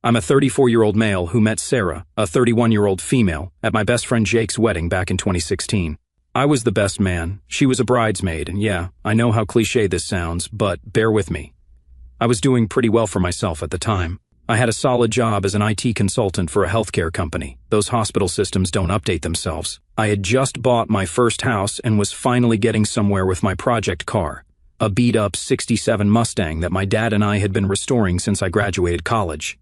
I'm a 34-year-old male who met Sarah, a 31-year-old female, at my best friend Jake's wedding back in 2016. I was the best man, she was a bridesmaid, and yeah, I know how cliché this sounds, but bear with me. I was doing pretty well for myself at the time. I had a solid job as an IT consultant for a healthcare company. Those hospital systems don't update themselves. I had just bought my first house and was finally getting somewhere with my project car, a beat-up '67 Mustang that my dad and I had been restoring since I graduated college.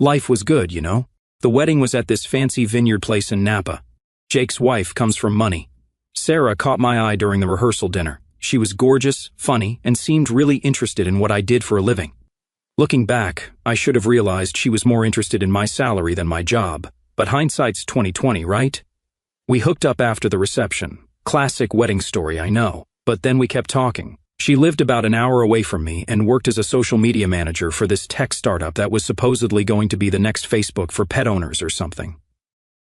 Life was good, you know. The wedding was at this fancy vineyard place in Napa. Jake's wife comes from money. Sarah caught my eye during the rehearsal dinner. She was gorgeous, funny, and seemed really interested in what I did for a living. Looking back, I should have realized she was more interested in my salary than my job, but hindsight's 20/20, right? We hooked up after the reception. Classic wedding story, I know, but then we kept talking. She lived about an hour away from me and worked as a social media manager for this tech startup that was supposedly going to be the next Facebook for pet owners or something.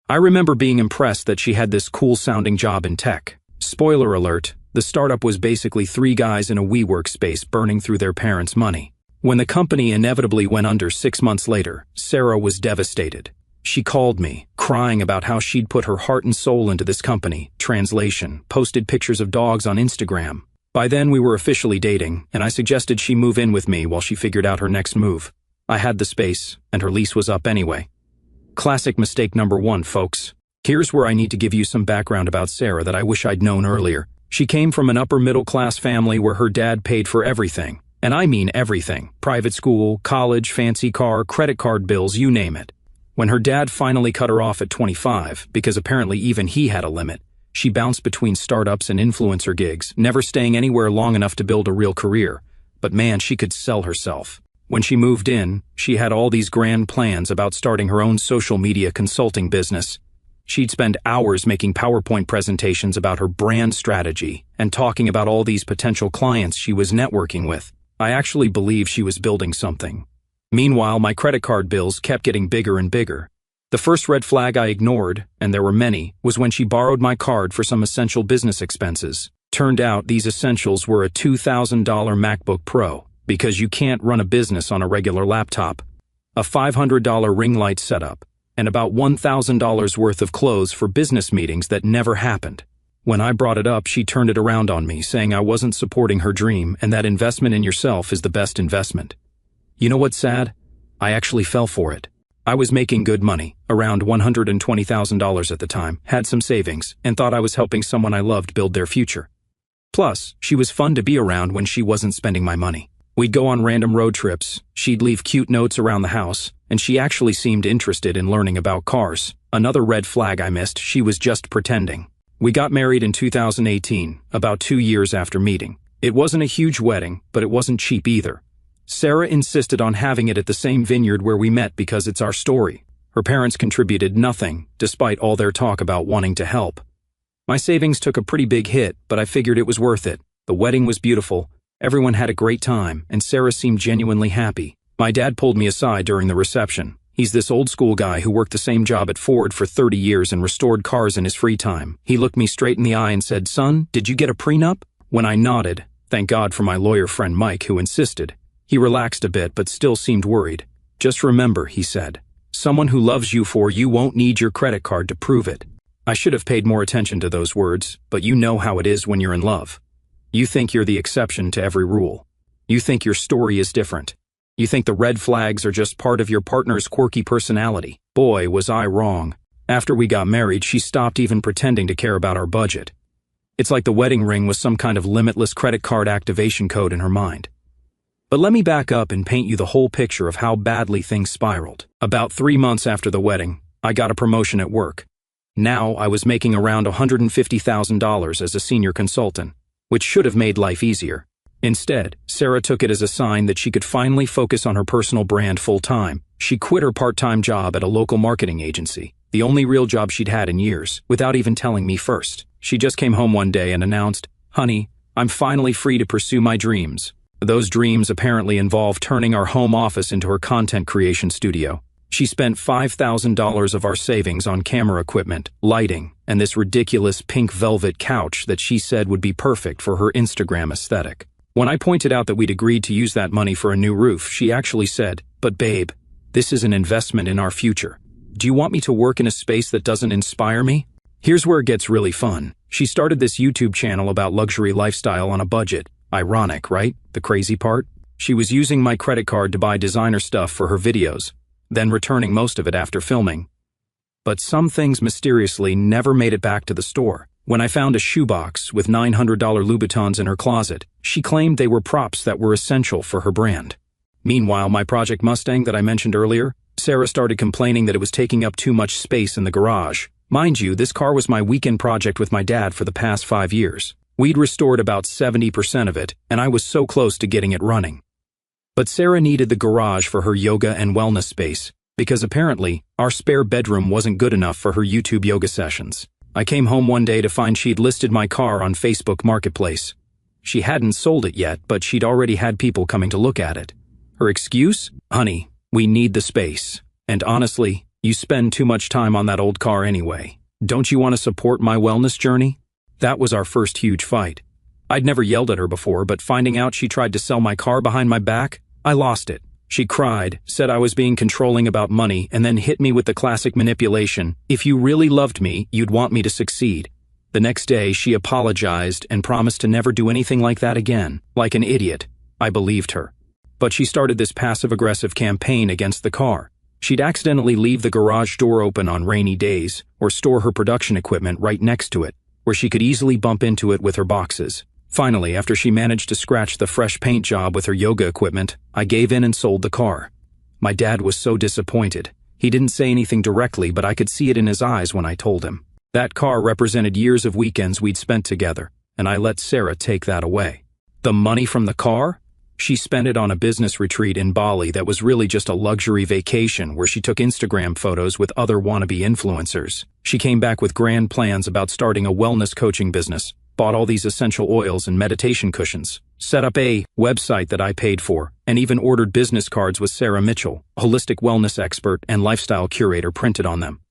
I remember being impressed that she had this cool-sounding job in tech. Spoiler alert, the startup was basically 3 guys in a WeWork space burning through their parents' money. When the company inevitably went under 6 months later, Sarah was devastated. She called me, crying about how she'd put her heart and soul into this company, translation, posted pictures of dogs on Instagram. By then we were officially dating, and I suggested she move in with me while she figured out her next move. I had the space, and her lease was up anyway. Classic mistake number 1, folks. Here's where I need to give you some background about Sarah that I wish I'd known earlier. She came from an upper-middle-class family where her dad paid for everything. And I mean everything. Private school, college, fancy car, credit card bills, you name it. When her dad finally cut her off at 25, because apparently even he had a limit, she bounced between startups and influencer gigs, never staying anywhere long enough to build a real career. But man, she could sell herself. When she moved in, she had all these grand plans about starting her own social media consulting business. She'd spend hours making PowerPoint presentations about her brand strategy and talking about all these potential clients she was networking with. I actually believe she was building something. Meanwhile, my credit card bills kept getting bigger and bigger. The first red flag I ignored, and there were many, was when she borrowed my card for some essential business expenses. Turned out these essentials were a $2,000 MacBook Pro, because you can't run a business on a regular laptop, a $500 ring light setup, and about $1,000 worth of clothes for business meetings that never happened. When I brought it up, she turned it around on me, saying I wasn't supporting her dream and that investment in yourself is the best investment. You know what's sad? I actually fell for it. I was making good money, around $120,000 at the time, had some savings, and thought I was helping someone I loved build their future. Plus, she was fun to be around when she wasn't spending my money. We'd go on random road trips, she'd leave cute notes around the house, and she actually seemed interested in learning about cars. Another red flag I missed, she was just pretending. We got married in 2018, about 2 years after meeting. It wasn't a huge wedding, but it wasn't cheap either. Sarah insisted on having it at the same vineyard where we met because it's our story. Her parents contributed nothing, despite all their talk about wanting to help. My savings took a pretty big hit, but I figured it was worth it. The wedding was beautiful, everyone had a great time, and Sarah seemed genuinely happy. My dad pulled me aside during the reception. He's this old-school guy who worked the same job at Ford for 30 years and restored cars in his free time. He looked me straight in the eye and said, "Son, did you get a prenup?" When I nodded, thank God for my lawyer friend Mike who insisted. He relaxed a bit but still seemed worried. "Just remember," he said, "someone who loves you for you won't need your credit card to prove it." I should have paid more attention to those words, but you know how it is when you're in love. You think you're the exception to every rule. You think your story is different. You think the red flags are just part of your partner's quirky personality. Boy, was I wrong. After we got married, she stopped even pretending to care about our budget. It's like the wedding ring was some kind of limitless credit card activation code in her mind. But let me back up and paint you the whole picture of how badly things spiraled. About 3 months after the wedding, I got a promotion at work. Now I was making around $150,000 as a senior consultant, which should have made life easier. Instead, Sarah took it as a sign that she could finally focus on her personal brand full-time. She quit her part-time job at a local marketing agency, the only real job she'd had in years, without even telling me first. She just came home one day and announced, "Honey, I'm finally free to pursue my dreams." Those dreams apparently involved turning our home office into her content creation studio. She spent $5,000 of our savings on camera equipment, lighting, and this ridiculous pink velvet couch that she said would be perfect for her Instagram aesthetic. When I pointed out that we'd agreed to use that money for a new roof, she actually said, "But babe, This is an investment in our future. Do you want me to work in a space that doesn't inspire me? Here's where it gets really fun. She started this YouTube channel about luxury lifestyle on a budget. Ironic, right? The crazy part? She was using my credit card to buy designer stuff for her videos, then returning most of it after filming. But some things mysteriously never made it back to the store. When I found a shoebox with $900 Louboutins in her closet, she claimed they were props that were essential for her brand. Meanwhile, my Project Mustang that I mentioned earlier, Sarah started complaining that it was taking up too much space in the garage. Mind you, this car was my weekend project with my dad for the past 5 years. We'd restored about 70% of it, and I was so close to getting it running. But Sarah needed the garage for her yoga and wellness space, because apparently, our spare bedroom wasn't good enough for her YouTube yoga sessions. I came home one day to find she'd listed my car on Facebook Marketplace. She hadn't sold it yet, but she'd already had people coming to look at it. Her excuse? Honey, we need the space. And honestly, you spend too much time on that old car anyway. Don't you want to support my wellness journey? That was our first huge fight. I'd never yelled at her before, but finding out she tried to sell my car behind my back, I lost it. She cried, said I was being controlling about money, and then hit me with the classic manipulation. If you really loved me, you'd want me to succeed. The next day, she apologized and promised to never do anything like that again. Like an idiot. I believed her. But she started this passive-aggressive campaign against the car. She'd accidentally leave the garage door open on rainy days, or store her production equipment right next to it, where she could easily bump into it with her boxes. Finally, after she managed to scratch the fresh paint job with her yoga equipment, I gave in and sold the car. My dad was so disappointed. He didn't say anything directly, but I could see it in his eyes when I told him. That car represented years of weekends we'd spent together, and I let Sarah take that away. The money from the car? She spent it on a business retreat in Bali that was really just a luxury vacation where she took Instagram photos with other wannabe influencers. She came back with grand plans about starting a wellness coaching business, bought all these essential oils and meditation cushions, set up a website that I paid for, and even ordered business cards with Sarah Mitchell, a holistic wellness expert and lifestyle curator, printed on them.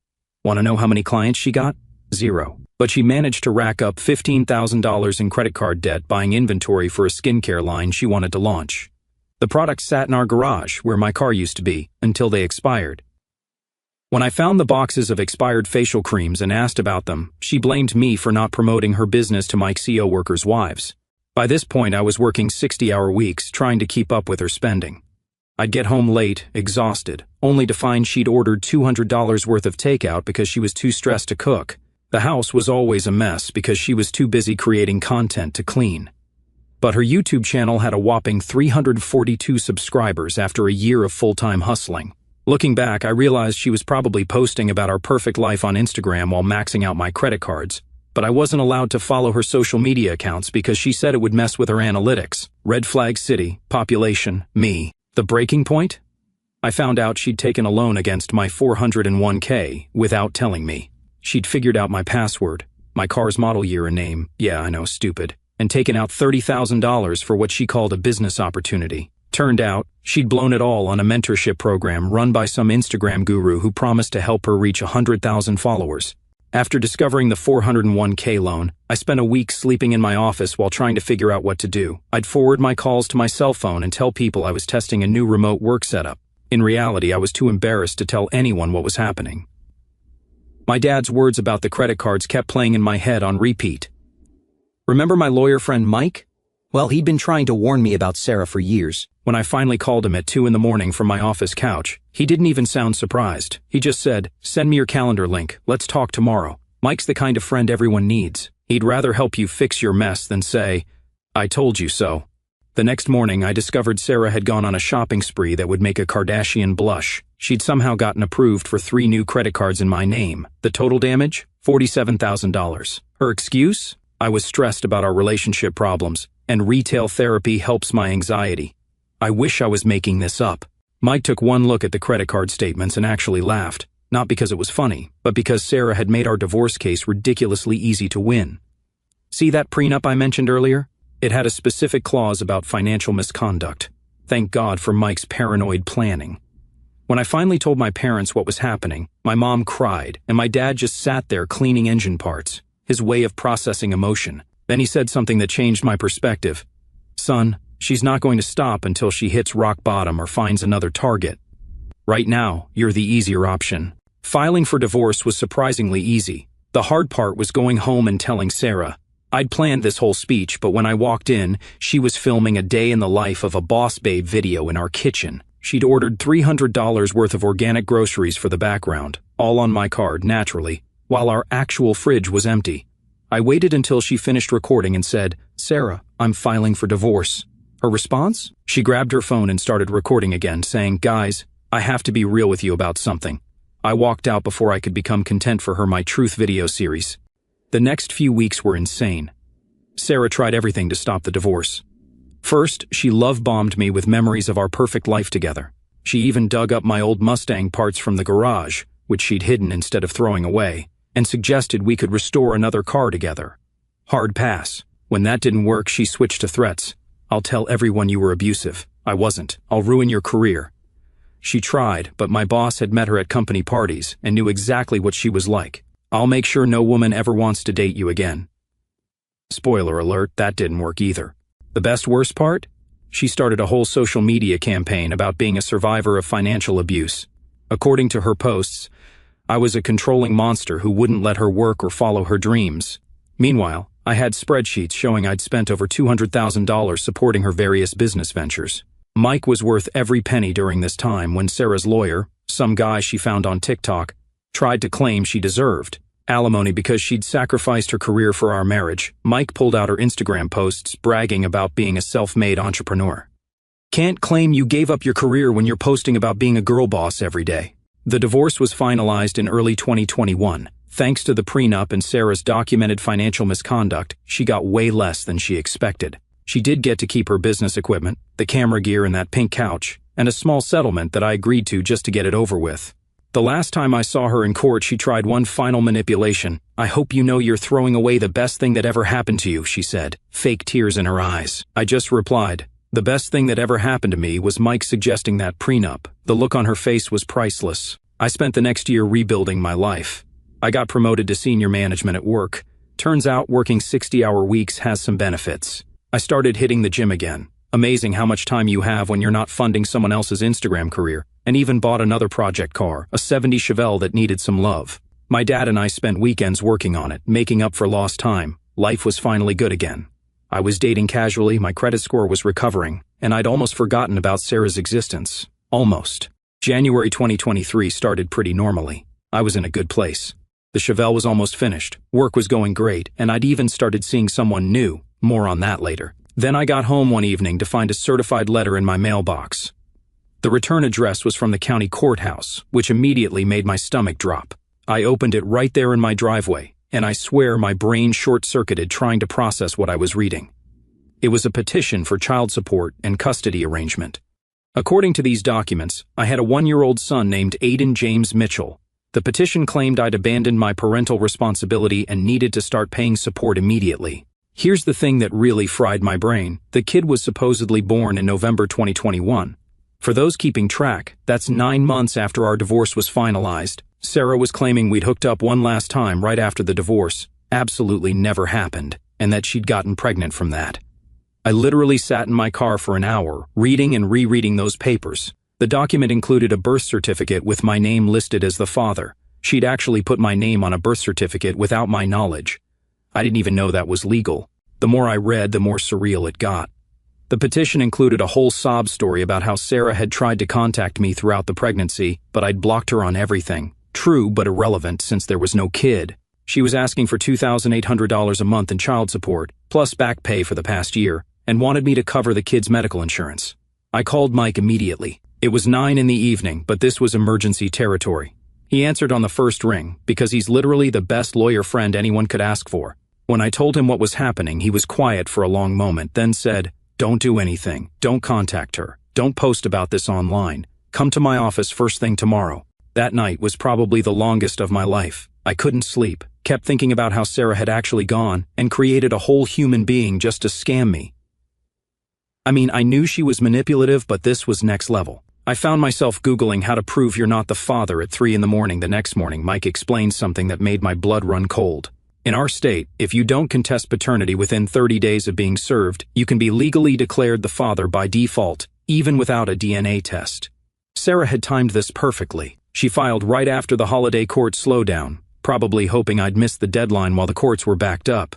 Want to know how many clients she got? 0. But she managed to rack up $15,000 in credit card debt buying inventory for a skincare line she wanted to launch. The products sat in our garage, where my car used to be, until they expired. When I found the boxes of expired facial creams and asked about them, she blamed me for not promoting her business to my CO workers' wives. By this point, I was working 60-hour weeks, trying to keep up with her spending. I'd get home late, exhausted, only to find she'd ordered $200 worth of takeout because she was too stressed to cook. The house was always a mess because she was too busy creating content to clean. But her YouTube channel had a whopping 342 subscribers after a year of full-time hustling. Looking back, I realized she was probably posting about our perfect life on Instagram while maxing out my credit cards, but I wasn't allowed to follow her social media accounts because she said it would mess with her analytics. Red flag city, population, me. The breaking point? I found out she'd taken a loan against my $401k without telling me. She'd figured out my password, my car's model year and name, yeah, I know, stupid, and taken out $30,000 for what she called a business opportunity. Turned out, she'd blown it all on a mentorship program run by some Instagram guru who promised to help her reach 100,000 followers. After discovering the $401k loan, I spent a week sleeping in my office while trying to figure out what to do. I'd forward my calls to my cell phone and tell people I was testing a new remote work setup. In reality, I was too embarrassed to tell anyone what was happening. My dad's words about the credit cards kept playing in my head on repeat. Remember my lawyer friend Mike? Well, he'd been trying to warn me about Sarah for years. When I finally called him at 2 a.m. from my office couch, he didn't even sound surprised. He just said, "Send me your calendar link. Let's talk tomorrow." Mike's the kind of friend everyone needs. He'd rather help you fix your mess than say, "I told you so." The next morning, I discovered Sarah had gone on a shopping spree that would make a Kardashian blush. She'd somehow gotten approved for 3 new credit cards in my name. The total damage? $47,000. Her excuse? I was stressed about our relationship problems, and retail therapy helps my anxiety. I wish I was making this up. Mike took one look at the credit card statements and actually laughed, not because it was funny, but because Sarah had made our divorce case ridiculously easy to win. See that prenup I mentioned earlier? It had a specific clause about financial misconduct. Thank God for Mike's paranoid planning. When I finally told my parents what was happening, my mom cried, and my dad just sat there cleaning engine parts, his way of processing emotion. Then he said something that changed my perspective. "Son, she's not going to stop until she hits rock bottom or finds another target." Right now, you're the easier option. Filing for divorce was surprisingly easy. The hard part was going home and telling Sarah. I'd planned this whole speech, but when I walked in, she was filming a day in the life of a boss babe video in our kitchen. She'd ordered $300 worth of organic groceries for the background, all on my card, naturally, while our actual fridge was empty. I waited until she finished recording and said, "Sarah, I'm filing for divorce." Her response? She grabbed her phone and started recording again, saying, "Guys, I have to be real with you about something." I walked out before I could become content for her my truth video series. The next few weeks were insane. Sarah tried everything to stop the divorce. First, she love-bombed me with memories of our perfect life together. She even dug up my old Mustang parts from the garage, which she'd hidden instead of throwing away, and suggested we could restore another car together. Hard pass. When that didn't work, she switched to threats. "I'll tell everyone you were abusive." I wasn't. "I'll ruin your career." She tried, but my boss had met her at company parties and knew exactly what she was like. "I'll make sure no woman ever wants to date you again." Spoiler alert, that didn't work either. The worst part? She started a whole social media campaign about being a survivor of financial abuse. According to her posts, I was a controlling monster who wouldn't let her work or follow her dreams. Meanwhile, I had spreadsheets showing I'd spent over $200,000 supporting her various business ventures. Mike was worth every penny during this time when Sarah's lawyer, some guy she found on TikTok, tried to claim she deserved alimony because she'd sacrificed her career for our marriage. Mike pulled out her Instagram posts bragging about being a self-made entrepreneur. Can't claim you gave up your career when you're posting about being a girl boss every day. The divorce was finalized in early 2021. Thanks to the prenup and Sarah's documented financial misconduct, she got way less than she expected. She did get to keep her business equipment, the camera gear and that pink couch, and a small settlement that I agreed to just to get it over with. The last time I saw her in court, she tried one final manipulation. "I hope you know you're throwing away the best thing that ever happened to you," she said, fake tears in her eyes. I just replied, "The best thing that ever happened to me was Mike suggesting that prenup." The look on her face was priceless. I spent the next year rebuilding my life. I got promoted to senior management at work. Turns out working 60-hour weeks has some benefits. I started hitting the gym again. Amazing how much time you have when you're not funding someone else's Instagram career, and even bought another project car, a '70 Chevelle that needed some love. My dad and I spent weekends working on it, making up for lost time. Life was finally good again. I was dating casually, my credit score was recovering, and I'd almost forgotten about Sarah's existence. Almost. January 2023 started pretty normally. I was in a good place. The Chevelle was almost finished, work was going great, and I'd even started seeing someone new. More on that later. Then I got home one evening to find a certified letter in my mailbox. The return address was from the county courthouse, which immediately made my stomach drop. I opened it right there in my driveway, and I swear my brain short-circuited trying to process what I was reading. It was a petition for child support and custody arrangement. According to these documents, I had a 1-year-old son named Aiden James Mitchell. The petition claimed I'd abandoned my parental responsibility and needed to start paying support immediately. Here's the thing that really fried my brain. The kid was supposedly born in November 2021. For those keeping track, that's 9 months after our divorce was finalized. Sarah was claiming we'd hooked up one last time right after the divorce. Absolutely never happened, and that she'd gotten pregnant from that. I literally sat in my car for an hour, reading and rereading those papers. The document included a birth certificate with my name listed as the father. She'd actually put my name on a birth certificate without my knowledge. I didn't even know that was legal. The more I read, the more surreal it got. The petition included a whole sob story about how Sarah had tried to contact me throughout the pregnancy, but I'd blocked her on everything. True, but irrelevant since there was no kid. She was asking for $2,800 a month in child support, plus back pay for the past year, and wanted me to cover the kid's medical insurance. I called Mike immediately. It was 9 in the evening, but this was emergency territory. He answered on the first ring, because he's literally the best lawyer friend anyone could ask for. When I told him what was happening, he was quiet for a long moment, then said, "Don't do anything. Don't contact her. Don't post about this online. Come to my office first thing tomorrow." That night was probably the longest of my life. I couldn't sleep, kept thinking about how Sarah had actually gone and created a whole human being just to scam me. I mean, I knew she was manipulative, but this was next level. I found myself Googling how to prove you're not the father at 3 in the morning the next morning. Mike explained something that made my blood run cold. In our state, if you don't contest paternity within 30 days of being served, you can be legally declared the father by default, even without a DNA test. Sarah had timed this perfectly. She filed right after the holiday court slowdown, probably hoping I'd miss the deadline while the courts were backed up.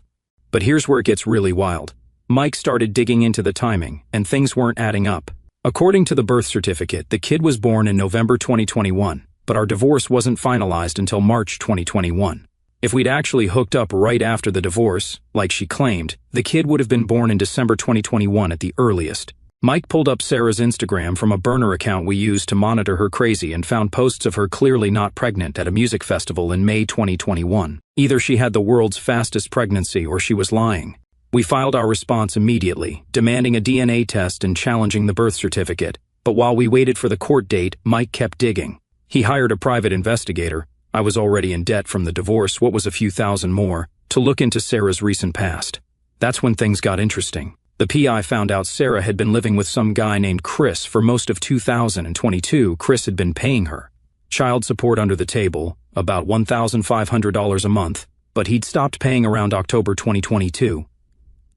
But here's where it gets really wild. Mike started digging into the timing, and things weren't adding up. According to the birth certificate, the kid was born in November 2021, but our divorce wasn't finalized until March 2021. If we'd actually hooked up right after the divorce, like she claimed, the kid would have been born in December 2021 at the earliest. Mike pulled up Sarah's Instagram from a burner account we used to monitor her crazy and found posts of her clearly not pregnant at a music festival in May 2021. Either she had the world's fastest pregnancy or she was lying. We filed our response immediately, demanding a DNA test and challenging the birth certificate. But while we waited for the court date, Mike kept digging. He hired a private investigator. I was already in debt from the divorce, what was a few thousand more, to look into Sarah's recent past. That's when things got interesting. The PI found out Sarah had been living with some guy named Chris for most of 2022. Chris had been paying her child support under the table, about $1,500 a month, but he'd stopped paying around October 2022.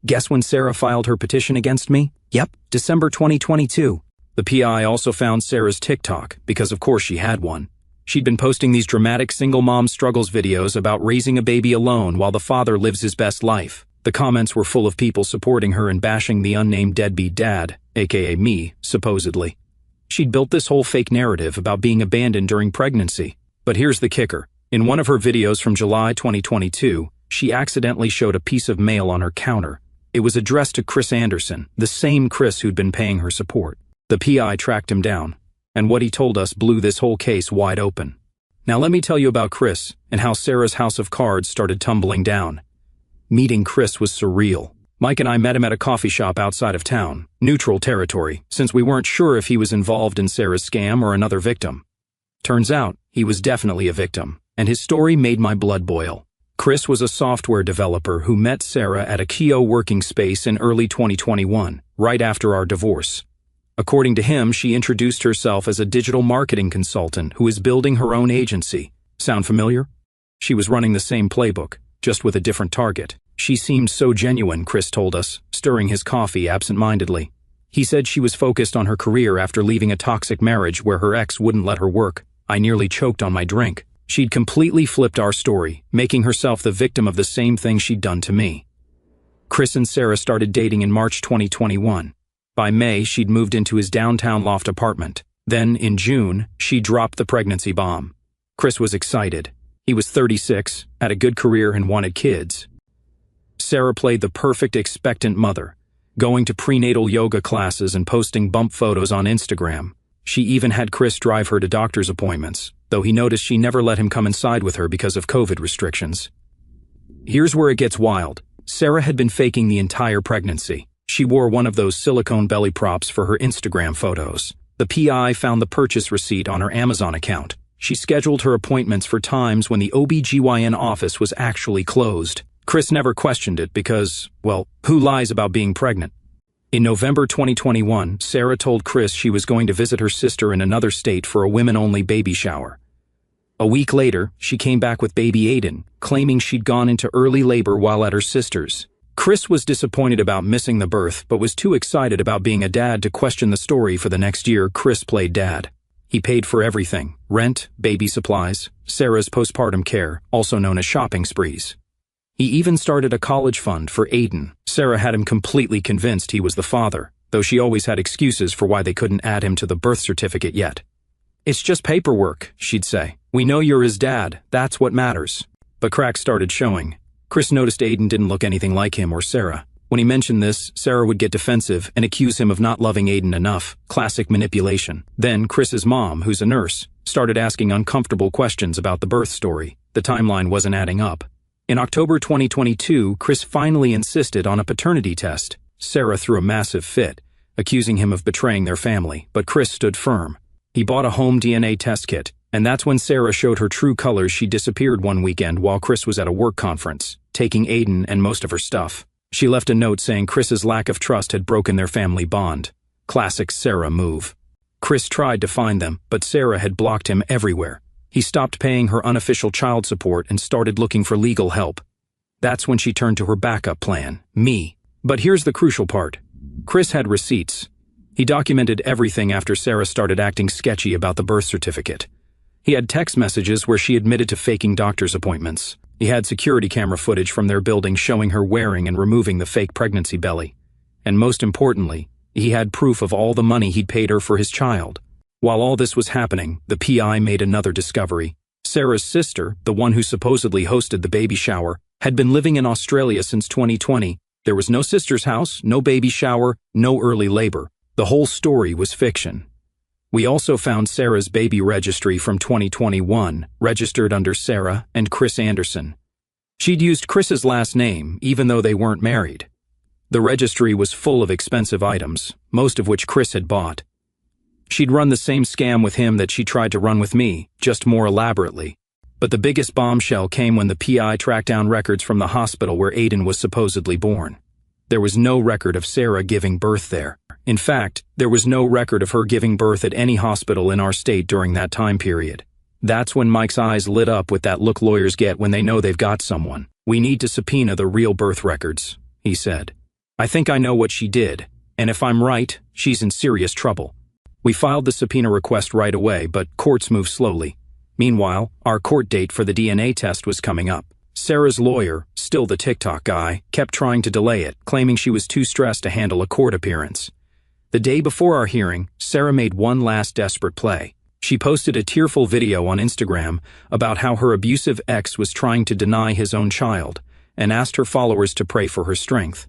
Guess when Sarah filed her petition against me? Yep, December 2022. The PI also found Sarah's TikTok, because of course she had one. She'd been posting these dramatic single mom struggles videos about raising a baby alone while the father lives his best life. The comments were full of people supporting her and bashing the unnamed deadbeat dad, aka me, supposedly. She'd built this whole fake narrative about being abandoned during pregnancy. But here's the kicker. In one of her videos from July 2022, she accidentally showed a piece of mail on her counter. It was addressed to Chris Anderson, the same Chris who'd been paying her support. The PI tracked him down, and what he told us blew this whole case wide open. Now let me tell you about Chris and how Sarah's house of cards started tumbling down. Meeting Chris was surreal. Mike and I met him at a coffee shop outside of town, neutral territory, since we weren't sure if he was involved in Sarah's scam or another victim. Turns out, he was definitely a victim, and his story made my blood boil. Chris was a software developer who met Sarah at a Kio working space in early 2021, right after our divorce. According to him, she introduced herself as a digital marketing consultant who is building her own agency. Sound familiar? She was running the same playbook, just with a different target. She seemed so genuine, Chris told us, stirring his coffee absent-mindedly. He said she was focused on her career after leaving a toxic marriage where her ex wouldn't let her work. I nearly choked on my drink. She'd completely flipped our story, making herself the victim of the same thing she'd done to me. Chris and Sarah started dating in March 2021. By May, she'd moved into his downtown loft apartment. Then, in June, she dropped the pregnancy bomb. Chris was excited. He was 36, had a good career and wanted kids. Sarah played the perfect expectant mother, going to prenatal yoga classes and posting bump photos on Instagram. She even had Chris drive her to doctor's appointments, though he noticed she never let him come inside with her because of COVID restrictions. Here's where it gets wild. Sarah had been faking the entire pregnancy. She wore one of those silicone belly props for her Instagram photos. The PI found the purchase receipt on her Amazon account. She scheduled her appointments for times when the OBGYN office was actually closed. Chris never questioned it because, well, who lies about being pregnant? In November 2021, Sarah told Chris she was going to visit her sister in another state for a women-only baby shower. A week later, she came back with baby Aiden, claiming she'd gone into early labor while at her sister's. Chris was disappointed about missing the birth, but was too excited about being a dad to question the story. For the next year, Chris played dad. He paid for everything: rent, baby supplies, Sarah's postpartum care, also known as shopping sprees. He even started a college fund for Aiden. Sarah had him completely convinced he was the father, though she always had excuses for why they couldn't add him to the birth certificate yet. "It's just paperwork," she'd say. "We know you're his dad, that's what matters." But cracks started showing. Chris noticed Aiden didn't look anything like him or Sarah. When he mentioned this, Sarah would get defensive and accuse him of not loving Aiden enough. Classic manipulation. Then Chris's mom, who's a nurse, started asking uncomfortable questions about the birth story. The timeline wasn't adding up. In October 2022, Chris finally insisted on a paternity test. Sarah threw a massive fit, accusing him of betraying their family, but Chris stood firm. He bought a home DNA test kit, and that's when Sarah showed her true colors. She disappeared one weekend while Chris was at a work conference, taking Aiden and most of her stuff. She left a note saying Chris's lack of trust had broken their family bond. Classic Sarah move. Chris tried to find them, but Sarah had blocked him everywhere. He stopped paying her unofficial child support and started looking for legal help. That's when she turned to her backup plan, me. But here's the crucial part. Chris had receipts. He documented everything after Sarah started acting sketchy about the birth certificate. He had text messages where she admitted to faking doctor's appointments. He had security camera footage from their building showing her wearing and removing the fake pregnancy belly. And most importantly, he had proof of all the money he'd paid her for his child. While all this was happening, the PI made another discovery. Sarah's sister, the one who supposedly hosted the baby shower, had been living in Australia since 2020. There was no sister's house, no baby shower, no early labor. The whole story was fiction. We also found Sarah's baby registry from 2021, registered under Sarah and Chris Anderson. She'd used Chris's last name, even though they weren't married. The registry was full of expensive items, most of which Chris had bought. She'd run the same scam with him that she tried to run with me, just more elaborately. But the biggest bombshell came when the PI tracked down records from the hospital where Aiden was supposedly born. There was no record of Sarah giving birth there. In fact, there was no record of her giving birth at any hospital in our state during that time period. That's when Mike's eyes lit up with that look lawyers get when they know they've got someone. "We need to subpoena the real birth records," he said. "I think I know what she did, and if I'm right, she's in serious trouble." We filed the subpoena request right away, but courts move slowly. Meanwhile, our court date for the DNA test was coming up. Sarah's lawyer, still the TikTok guy, kept trying to delay it, claiming she was too stressed to handle a court appearance. The day before our hearing, Sarah made one last desperate play. She posted a tearful video on Instagram about how her abusive ex was trying to deny his own child, and asked her followers to pray for her strength.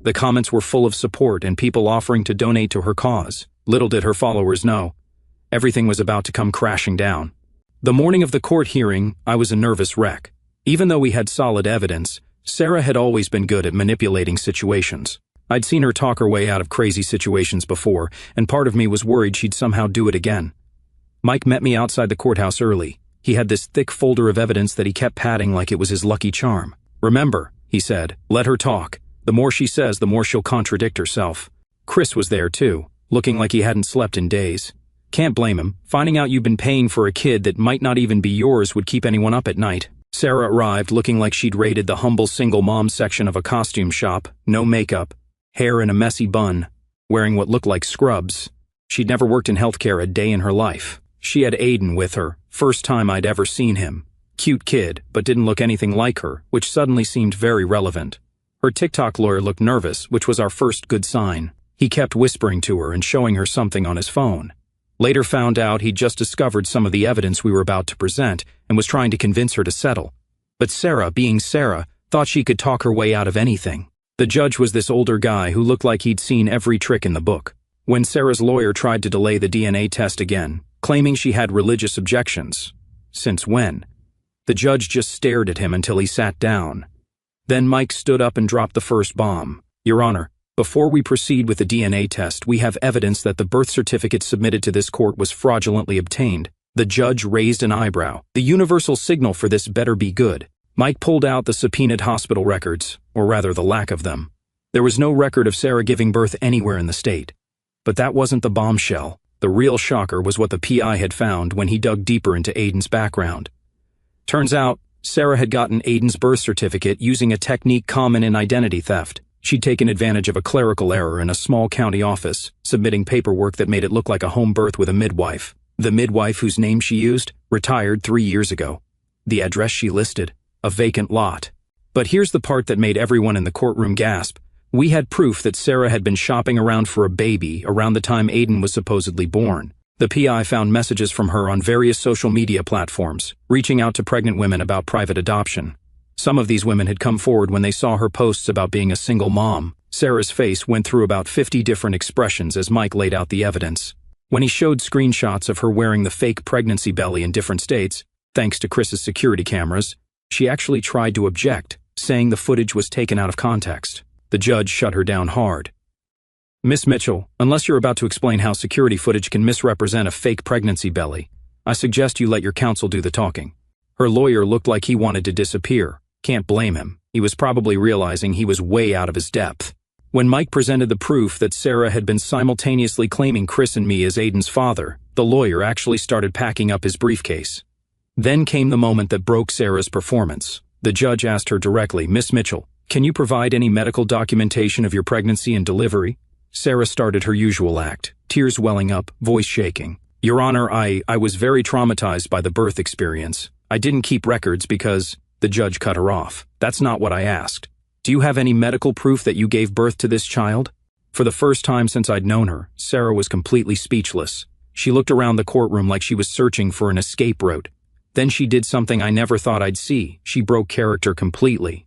The comments were full of support and people offering to donate to her cause. Little did her followers know, everything was about to come crashing down. The morning of the court hearing, I was a nervous wreck. Even though we had solid evidence, Sarah had always been good at manipulating situations. I'd seen her talk her way out of crazy situations before, and part of me was worried she'd somehow do it again. Mike met me outside the courthouse early. He had this thick folder of evidence that he kept patting like it was his lucky charm. "Remember," he said, "let her talk. The more she says, the more she'll contradict herself." Chris was there too, looking like he hadn't slept in days. Can't blame him. Finding out you've been paying for a kid that might not even be yours would keep anyone up at night. Sarah arrived looking like she'd raided the humble single mom section of a costume shop, no makeup, hair in a messy bun, wearing what looked like scrubs. She'd never worked in healthcare a day in her life. She had Aiden with her, first time I'd ever seen him. Cute kid, but didn't look anything like her, which suddenly seemed very relevant. Her TikTok lawyer looked nervous, which was our first good sign. He kept whispering to her and showing her something on his phone. Later found out he'd just discovered some of the evidence we were about to present and was trying to convince her to settle. But Sarah, being Sarah, thought she could talk her way out of anything. The judge was this older guy who looked like he'd seen every trick in the book. When Sarah's lawyer tried to delay the DNA test again, claiming she had religious objections. Since when? The judge just stared at him until he sat down. Then Mike stood up and dropped the first bomb. "Your Honor, before we proceed with the DNA test, we have evidence that the birth certificate submitted to this court was fraudulently obtained." The judge raised an eyebrow. "The universal signal for this better be good." Mike pulled out the subpoenaed hospital records, or rather the lack of them. There was no record of Sarah giving birth anywhere in the state. But that wasn't the bombshell. The real shocker was what the PI had found when he dug deeper into Aiden's background. Turns out, Sarah had gotten Aiden's birth certificate using a technique common in identity theft. She'd taken advantage of a clerical error in a small county office, submitting paperwork that made it look like a home birth with a midwife. The midwife whose name she used retired 3 years ago. The address she listed, a vacant lot. But here's the part that made everyone in the courtroom gasp. We had proof that Sarah had been shopping around for a baby around the time Aiden was supposedly born. The PI found messages from her on various social media platforms, reaching out to pregnant women about private adoption. Some of these women had come forward when they saw her posts about being a single mom. Sarah's face went through about 50 different expressions as Mike laid out the evidence. When he showed screenshots of her wearing the fake pregnancy belly in different states, thanks to Chris's security cameras, she actually tried to object, saying the footage was taken out of context. The judge shut her down hard. "Miss Mitchell, unless you're about to explain how security footage can misrepresent a fake pregnancy belly, I suggest you let your counsel do the talking." Her lawyer looked like he wanted to disappear. Can't blame him. He was probably realizing he was way out of his depth. When Mike presented the proof that Sarah had been simultaneously claiming Chris and me as Aiden's father, the lawyer actually started packing up his briefcase. Then came the moment that broke Sarah's performance. The judge asked her directly, "Miss Mitchell, can you provide any medical documentation of your pregnancy and delivery?" Sarah started her usual act, tears welling up, voice shaking. Your Honor, I was very traumatized by the birth experience. I didn't keep records because... The judge cut her off. That's not what I asked. Do you have any medical proof that you gave birth to this child? For the first time since I'd known her, Sarah was completely speechless. She looked around the courtroom like she was searching for an escape route. Then she did something I never thought I'd see. She broke character completely.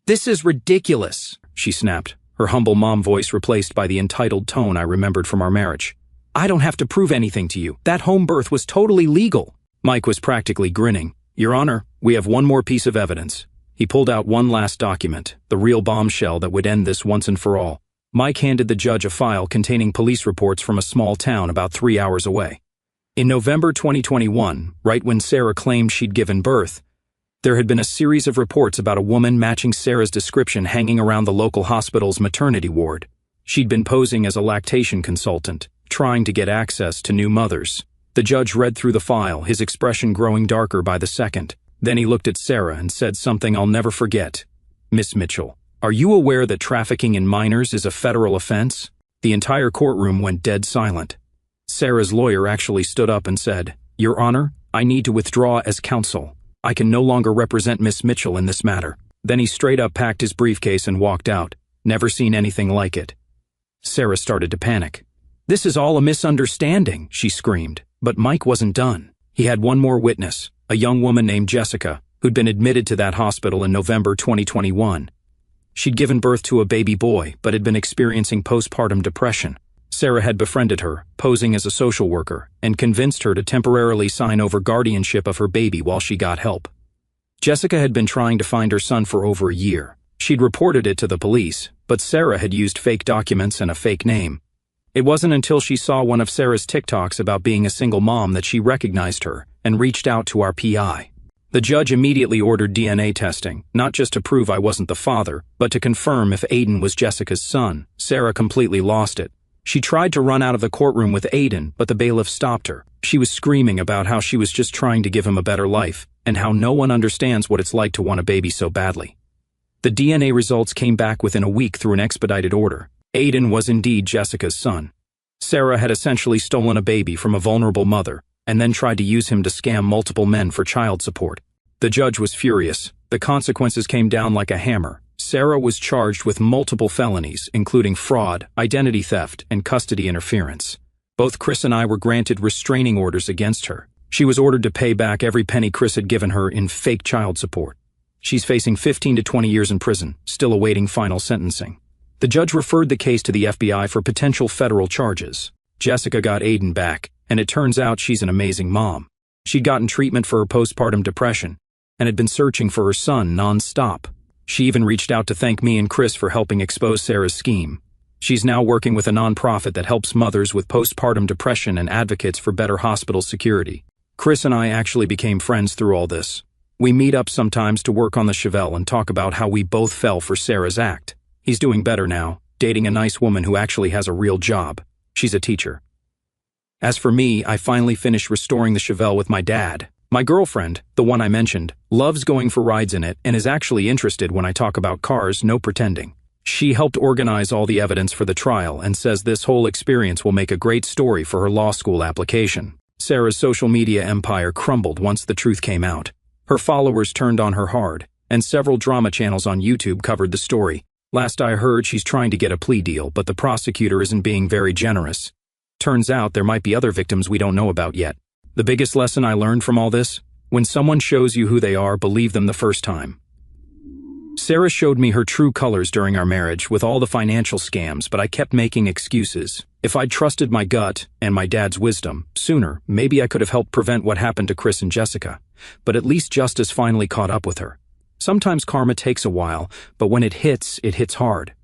This is ridiculous, she snapped, her humble mom voice replaced by the entitled tone I remembered from our marriage. I don't have to prove anything to you. That home birth was totally legal. Mike was practically grinning. Your Honor, we have one more piece of evidence. He pulled out one last document, the real bombshell that would end this once and for all. Mike handed the judge a file containing police reports from a small town about 3 hours away. In November 2021, right when Sarah claimed she'd given birth, there had been a series of reports about a woman matching Sarah's description hanging around the local hospital's maternity ward. She'd been posing as a lactation consultant, trying to get access to new mothers. The judge read through the file, his expression growing darker by the second. Then he looked at Sarah and said something I'll never forget. Miss Mitchell, are you aware that trafficking in minors is a federal offense? The entire courtroom went dead silent. Sarah's lawyer actually stood up and said, Your Honor, I need to withdraw as counsel. I can no longer represent Miss Mitchell in this matter. Then he straight up packed his briefcase and walked out. Never seen anything like it. Sarah started to panic. This is all a misunderstanding, she screamed. But Mike wasn't done. He had one more witness, a young woman named Jessica, who'd been admitted to that hospital in November 2021. She'd given birth to a baby boy, but had been experiencing postpartum depression. Sarah had befriended her, posing as a social worker, and convinced her to temporarily sign over guardianship of her baby while she got help. Jessica had been trying to find her son for over a year. She'd reported it to the police, but Sarah had used fake documents and a fake name. It wasn't until she saw one of Sarah's TikToks about being a single mom that she recognized her and reached out to our PI. The judge immediately ordered DNA testing, not just to prove I wasn't the father, but to confirm if Aiden was Jessica's son. Sarah completely lost it. She tried to run out of the courtroom with Aiden, but the bailiff stopped her. She was screaming about how she was just trying to give him a better life, and how no one understands what it's like to want a baby so badly. The DNA results came back within a week through an expedited order. Aiden was indeed Jessica's son. Sarah had essentially stolen a baby from a vulnerable mother, and then tried to use him to scam multiple men for child support. The judge was furious. The consequences came down like a hammer. Sarah was charged with multiple felonies, including fraud, identity theft, and custody interference. Both Chris and I were granted restraining orders against her. She was ordered to pay back every penny Chris had given her in fake child support. She's facing 15 to 20 years in prison, still awaiting final sentencing. The judge referred the case to the FBI for potential federal charges. Jessica got Aiden back, and it turns out she's an amazing mom. She'd gotten treatment for her postpartum depression, and had been searching for her son non-stop. She even reached out to thank me and Chris for helping expose Sarah's scheme. She's now working with a nonprofit that helps mothers with postpartum depression and advocates for better hospital security. Chris and I actually became friends through all this. We meet up sometimes to work on the Chevelle and talk about how we both fell for Sarah's act. He's doing better now, dating a nice woman who actually has a real job. She's a teacher. As for me, I finally finished restoring the Chevelle with my dad. My girlfriend, the one I mentioned, loves going for rides in it and is actually interested when I talk about cars, no pretending. She helped organize all the evidence for the trial and says this whole experience will make a great story for her law school application. Sarah's social media empire crumbled once the truth came out. Her followers turned on her hard, and several drama channels on YouTube covered the story. Last I heard, she's trying to get a plea deal, but the prosecutor isn't being very generous. Turns out there might be other victims we don't know about yet. The biggest lesson I learned from all this? When someone shows you who they are, believe them the first time. Sarah showed me her true colors during our marriage with all the financial scams, but I kept making excuses. If I'd trusted my gut and my dad's wisdom sooner, maybe I could have helped prevent what happened to Chris and Jessica. But at least justice finally caught up with her. Sometimes karma takes a while, but when it hits hard.